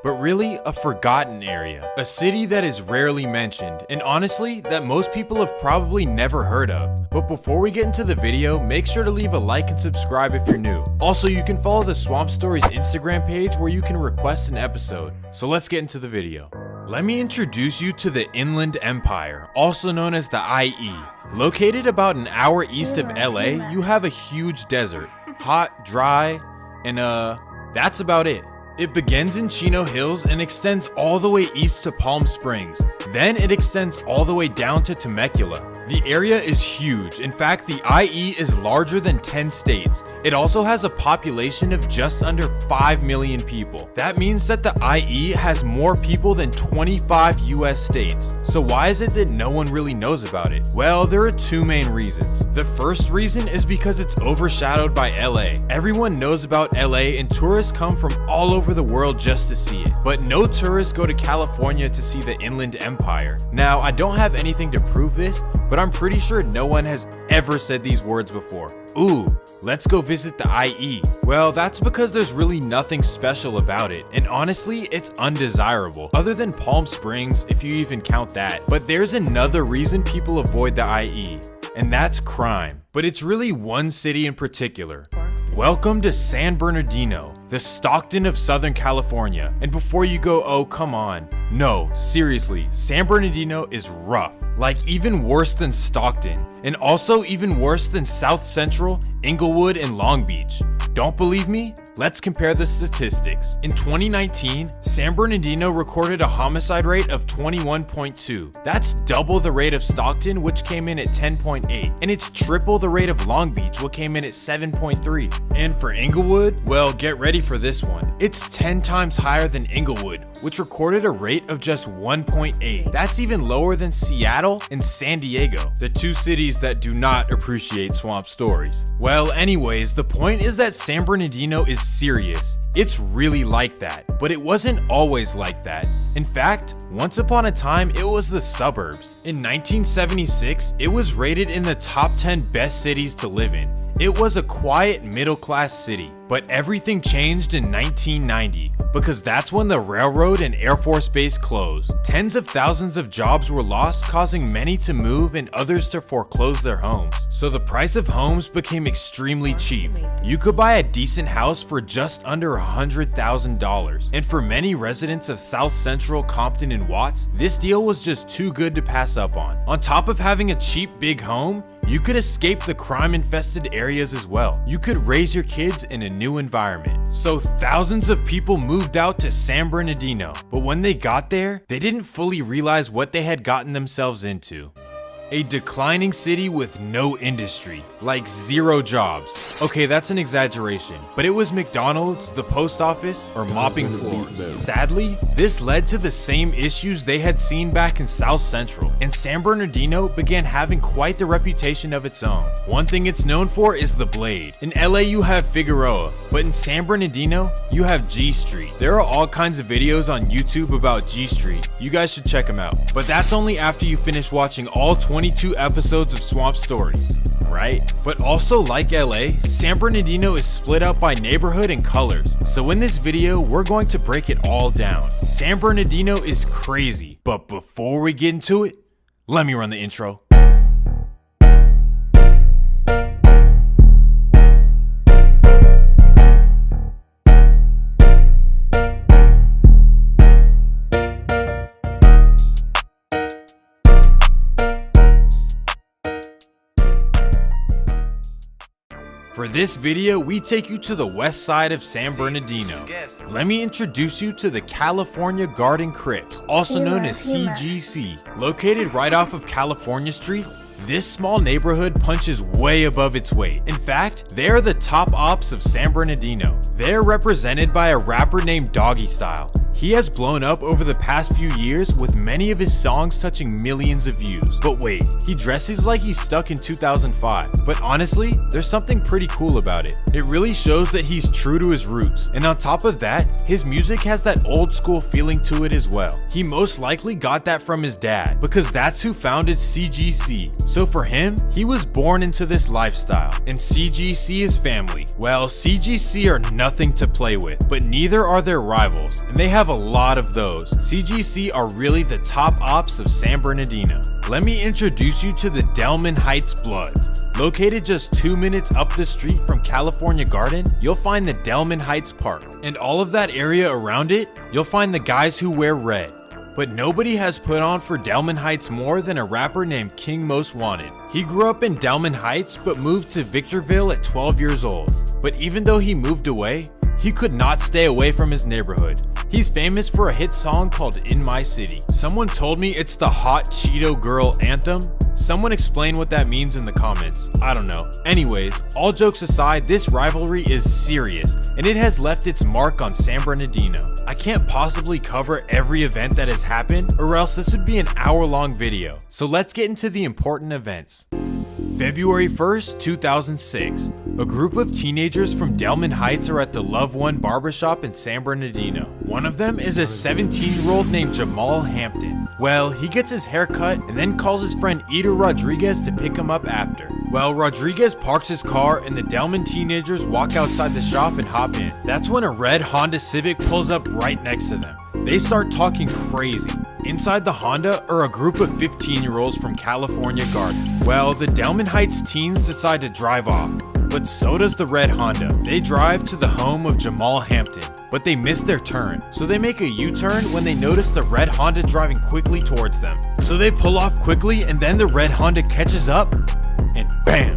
but really a forgotten area. A city that is rarely mentioned, and honestly, that most people have probably never heard of. But before we get into the video, make sure to leave a like and subscribe if you're new. Also, you can follow the Swamp Stories Instagram page where you can request an episode. So let's get into the video. Let me introduce you to the Inland Empire, also known as the IE. Located about an hour east of LA, you have a huge desert. Hot, dry, and that's about it. It begins in Chino Hills and extends all the way east to Palm Springs. Then it extends all the way down to Temecula. The area is huge. In fact, the IE is larger than 10 states. It also has a population of just under 5 million people. That means that the IE has more people than 25 US states. So why is it that no one really knows about it? Well, there are two main reasons. The first reason is because it's overshadowed by LA. Everyone knows about LA and tourists come from all over the world just to see it. But no tourists go to California to see the Inland Empire. Now, I don't have anything to prove this, but I'm pretty sure no one has ever said these words before. Ooh, let's go visit the IE. Well, that's because there's really nothing special about it, and honestly, it's undesirable, other than Palm Springs, if you even count that. But there's another reason people avoid the IE, and that's crime. But it's really one city in particular. Welcome to San Bernardino, the Stockton of Southern California. And before you go, oh come on. No, seriously, San Bernardino is rough. Like even worse than Stockton, and also even worse than South Central, Inglewood, and Long Beach. Don't believe me? Let's compare the statistics. In 2019, San Bernardino recorded a homicide rate of 21.2. That's double the rate of Stockton, which came in at 10.8. And it's triple the rate of Long Beach, which came in at 7.3. And for Inglewood, well, get ready for this one. It's 10 times higher than Inglewood, which recorded a rate of just 1.8. That's even lower than Seattle and San Diego, the two cities that do not appreciate Swamp Stories. Well, anyways, the point is that San Bernardino is serious. It's really like that, but it wasn't always like that. In fact, once upon a time, it was the suburbs. In 1976, it was rated in the top 10 best cities to live in. It was a quiet middle-class city, but everything changed in 1990 because that's when the railroad and Air Force Base closed. Tens of thousands of jobs were lost, causing many to move and others to foreclose their homes. So the price of homes became extremely cheap. You could buy a decent house for just under $100,000. And for many residents of South Central, Compton, and Watts, this deal was just too good to pass up on. On top of having a cheap big home, you could escape the crime-infested areas as well. You could raise your kids in a new environment. So thousands of people moved out to San Bernardino, but when they got there, they didn't fully realize what they had gotten themselves into. A declining city with no industry, like 0 jobs. Okay, that's an exaggeration, but it was McDonald's, the post office, or mopping floors. Sadly, this led to the same issues they had seen back in South Central, and San Bernardino began having quite the reputation of its own. One thing it's known for is the Blade. In LA you have Figueroa, but in San Bernardino, you have G Street. There are all kinds of videos on YouTube about G Street. You guys should check them out. But that's only after you finish watching all 22 episodes of Swamp Stories, right? But also like LA, San Bernardino is split up by neighborhood and colors. So in this video, we're going to break it all down. San Bernardino is crazy, but before we get into it, let me run the intro. For this video, we take you to the west side of San Bernardino. Let me introduce you to the California Garden Crips, also known as CGC. Located right off of California Street, this small neighborhood punches way above its weight. In fact, they are the top ops of San Bernardino. They are represented by a rapper named Doggy Style. He has blown up over the past few years with many of his songs touching millions of views. But wait, he dresses like he's stuck in 2005. But honestly, there's something pretty cool about it. It really shows that he's true to his roots. And on top of that, his music has that old school feeling to it as well. He most likely got that from his dad, because that's who founded CGC. So for him, he was born into this lifestyle. And CGC is family. Well, CGC are nothing to play with, but neither are their rivals. And they have have a lot of those. CGC are really the top ops of San Bernardino. Let me introduce you to the Delmann Heights Bloods. Located just 2 minutes up the street from California Garden, you'll find the Delmann Heights Park. And all of that area around it, you'll find the guys who wear red. But nobody has put on for Delmann Heights more than a rapper named King Most Wanted. He grew up in Delmann Heights but moved to Victorville at 12 years old. But even though he moved away, he could not stay away from his neighborhood. He's famous for a hit song called In My City. Someone told me it's the hot Cheeto girl anthem. Someone explain what that means in the comments. I don't know. Anyways, all jokes aside, this rivalry is serious, and it has left its mark on San Bernardino. I can't possibly cover every event that has happened, or else this would be an hour-long video. So let's get into the important events. February 1st, 2006. A group of teenagers from Delmann Heights are at the Love One barbershop in San Bernardino. One of them is a 17-year-old named Jamal Hampton. Well, he gets his hair cut and then calls his friend Eder Rodriguez to pick him up after. Well, Rodriguez parks his car and the Delmann teenagers walk outside the shop and hop in. That's when a red Honda Civic pulls up right next to them. They start talking crazy. Inside the Honda are a group of 15-year-olds from California Garden. Well, the Delmann Heights teens decide to drive off, but so does the red Honda. They drive to the home of Jamal Hampton, but they miss their turn. So they make a U-turn when they notice the red Honda driving quickly towards them. So they pull off quickly and then the red Honda catches up and bam!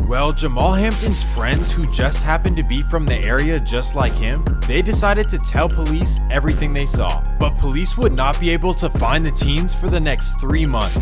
Well, Jamal Hampton's friends, who just happened to be from the area just like him, they decided to tell police everything they saw. But police would not be able to find the teens for the next 3 months.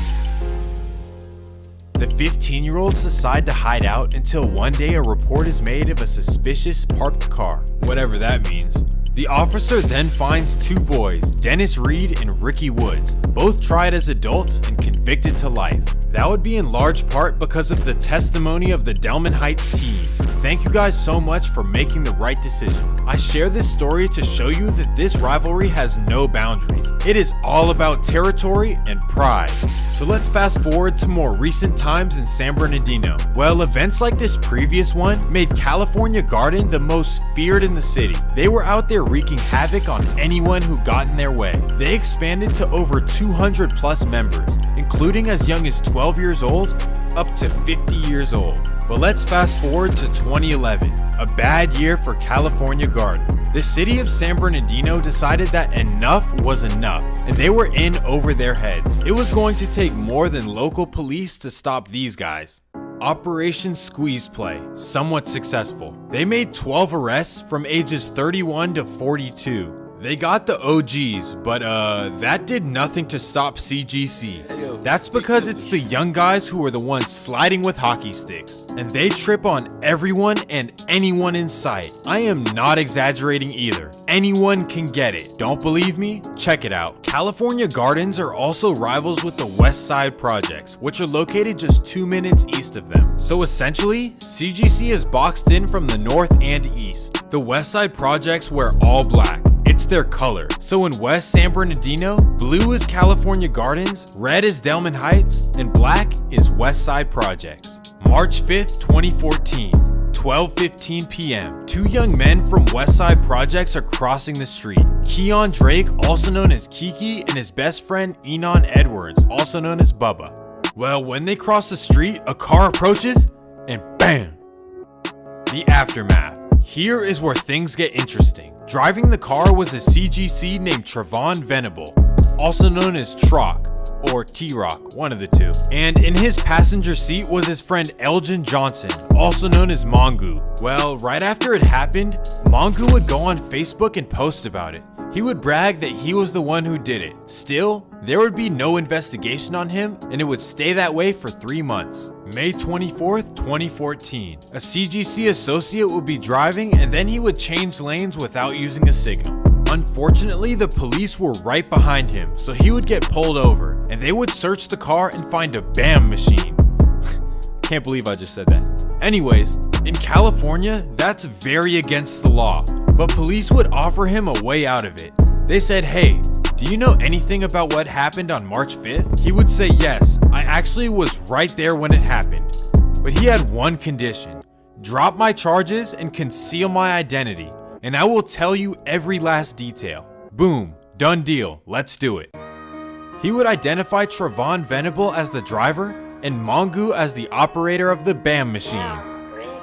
The 15-year-olds decide to hide out until one day a report is made of a suspicious parked car, whatever that means. The officer then finds 2 boys, Dennis Reed and Ricky Woods, both tried as adults and convicted to life. That would be in large part because of the testimony of the Delmann Heights teens. Thank you guys so much for making the right decision. I share this story to show you that this rivalry has no boundaries. It is all about territory and pride. So let's fast forward to more recent times in San Bernardino. Well, events like this previous one made California Garden the most feared in the city. They were out there wreaking havoc on anyone who got in their way. They expanded to over 200 plus members, including as young as 12 years old up to 50 years old. But let's fast forward to 2011, a bad year for California Garden. The city of San Bernardino decided that enough was enough, and they were in over their heads. It was going to take more than local police to stop these guys. Operation Squeeze Play, somewhat successful. They made 12 arrests from ages 31 to 42. They got the OGs, but that did nothing to stop CGC. That's because it's the young guys who are the ones sliding with hockey sticks, and they trip on everyone and anyone in sight. I am not exaggerating either. Anyone can get it. Don't believe me? Check it out. California Gardens are also rivals with the West Side Projects, which are located just 2 minutes east of them. So essentially, CGC is boxed in from the north and east. The West Side Projects wear all black. It's their color. So in West San Bernardino, blue is California Gardens, red is Delmann Heights, and black is West Side Projects. March 5th, 2014, 12:15 p.m. 2 young men from West Side Projects are crossing the street. Keon Drake, also known as Kiki, and his best friend Enon Edwards, also known as Bubba. Well, when they cross the street, a car approaches, and bam! The aftermath. Here is where things get interesting. Driving the car was a CGC named Trevon Venable, also known as Trock, or T-Rock, one of the two. And in his passenger seat was his friend Elgin Johnson, also known as Mongu. Well, right after it happened, Mongu would go on Facebook and post about it. He would brag that he was the one who did it. Still, there would be no investigation on him, and it would stay that way for 3 months. May 24th, 2014. A CGC associate would be driving, and then he would change lanes without using a signal. Unfortunately, the police were right behind him, so he would get pulled over, and they would search the car and find a BAM machine. Can't believe I just said that. Anyways, in California, that's very against the law, but police would offer him a way out of it. They said, "Hey, do you know anything about what happened on March 5th? He would say, "Yes, I actually was right there when it happened." But he had one condition: drop my charges and conceal my identity. and I will tell you every last detail. Boom, done deal, let's do it. He would identify Trevon Venable as the driver and Mongu as the operator of the BAM machine.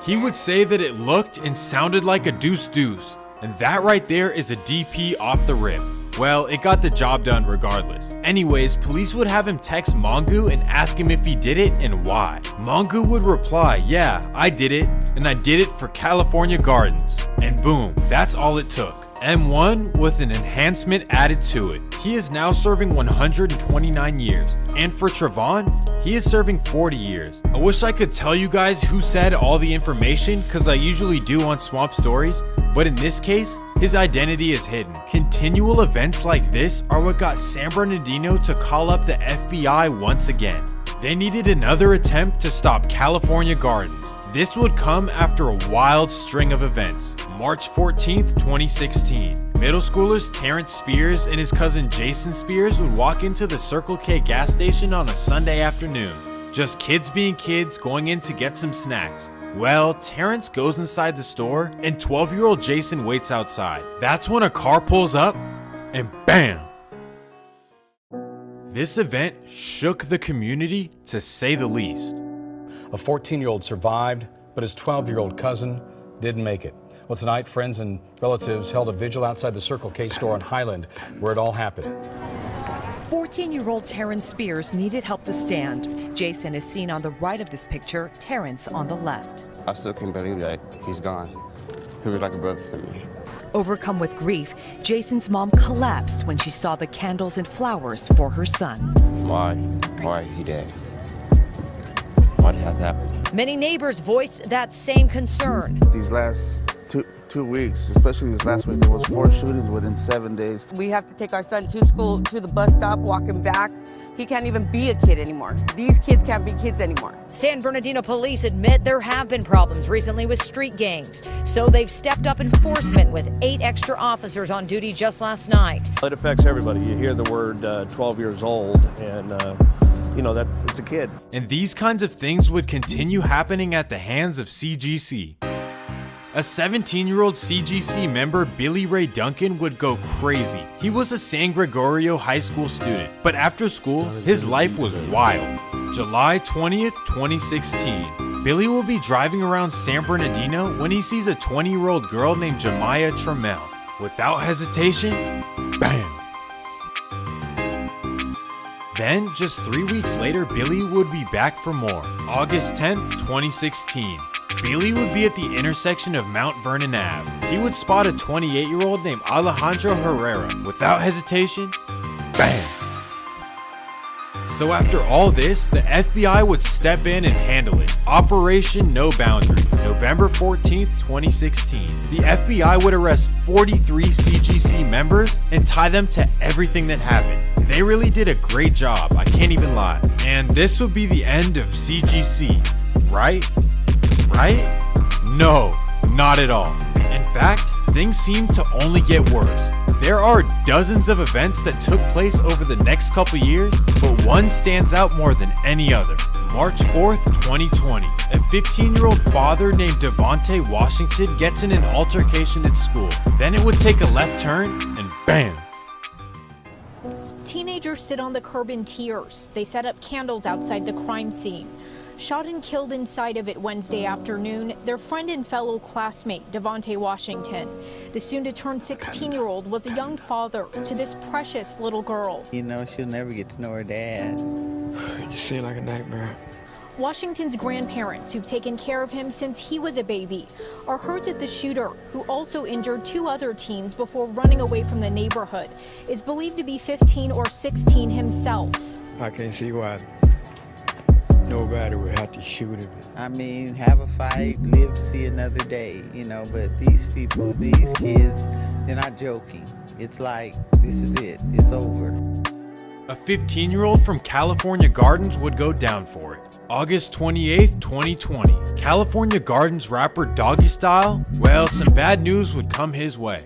He would say that it looked and sounded like a deuce-deuce, and that right there is a DP off the rip. Well, it got the job done regardless. Anyways, police would have him text Mongu and ask him if he did it and why. Mongu would reply, yeah, I did it, and I did it for California Gardens. And boom, that's all it took. M1 with an enhancement added to it. He is now serving 129 years. And for Trevon, he is serving 40 years. I wish I could tell you guys who said all the information, cause I usually do on Swamp Stories, but in this case, his identity is hidden. Continual events like this are what got San Bernardino to call up the FBI once again. They needed another attempt to stop California Gardens. This would come after a wild string of events. March 14th, 2016. Middle schoolers Terrence Spears and his cousin Jason Spears would walk into the Circle K gas station on a Sunday afternoon. Just kids being kids going in to get some snacks. Well, Terrence goes inside the store and 12-year-old Jason waits outside. That's when a car pulls up and BAM! This event shook the community to say the least. A 14-year-old survived, but his 12-year-old cousin didn't make it. Well, tonight, friends and relatives held a vigil outside the Circle K store on Highland, where it all happened. 14-year-old Terrence Spears needed help to stand. Jason is seen on the right of this picture, Terrence on the left. I still can't believe that he's gone. He was like a brother to me. Overcome with grief, Jason's mom collapsed when she saw the candles and flowers for her son. Why? Why is he dead? Why did that happen? Many neighbors voiced that same concern. These last two weeks, especially this last week, there was 4 shootings within 7 days. We have to take our son to school, to the bus stop, walk him back. He can't even be a kid anymore. These kids can't be kids anymore. San Bernardino police admit there have been problems recently with street gangs, so they've stepped up enforcement with 8 extra officers on duty just last night. It affects everybody. You hear the word 12 years old, and you know that it's a kid. And these kinds of things would continue happening at the hands of CGC. A 17-year-old CGC member, Billy Ray Duncan, would go crazy. He was a San Gregorio high school student, but after school, his life was wild. July 20th, 2016. Billy will be driving around San Bernardino when he sees a 20-year-old girl named Jemiah Trammell. Without hesitation, BAM! Then, just 3 weeks later, Billy would be back for more. August 10th, 2016. Billy would be at the intersection of Mount Vernon Ave. He would spot a 28-year-old named Alejandro Herrera. Without hesitation, BAM! So after all this, the FBI would step in and handle it. Operation No Boundary, November 14th, 2016. The FBI would arrest 43 CGC members and tie them to everything that happened. They really did a great job, I can't even lie. And this would be the end of CGC, right? Right? No, not at all. In fact, things seem to only get worse. There are dozens of events that took place over the next couple years, but one stands out more than any other. March 4th, 2020. A 15-year-old father named Devontae Washington gets in an altercation at school. Then it would take a left turn and BAM! Teenagers sit on the curb in tears. They set up candles outside the crime scene. Shot and killed inside of it Wednesday afternoon, their friend and fellow classmate, Devontae Washington. The soon-to-turn 16-year-old was a young father to this precious little girl. You know, she'll never get to know her dad. It just seemed like a nightmare. Washington's grandparents, who've taken care of him since he was a baby, are hurt that the shooter, who also injured 2 other teens before running away from the neighborhood, is believed to be 15 or 16 himself. I can't see why nobody would have to shoot him. I mean, have a fight, live to see another day, you know, but these people, these kids, they're not joking. It's like, this is it, it's over. A 15-year-old from California Gardens would go down for it. August 28th, 2020. California Gardens rapper Doggy Style, well, some bad news would come his way.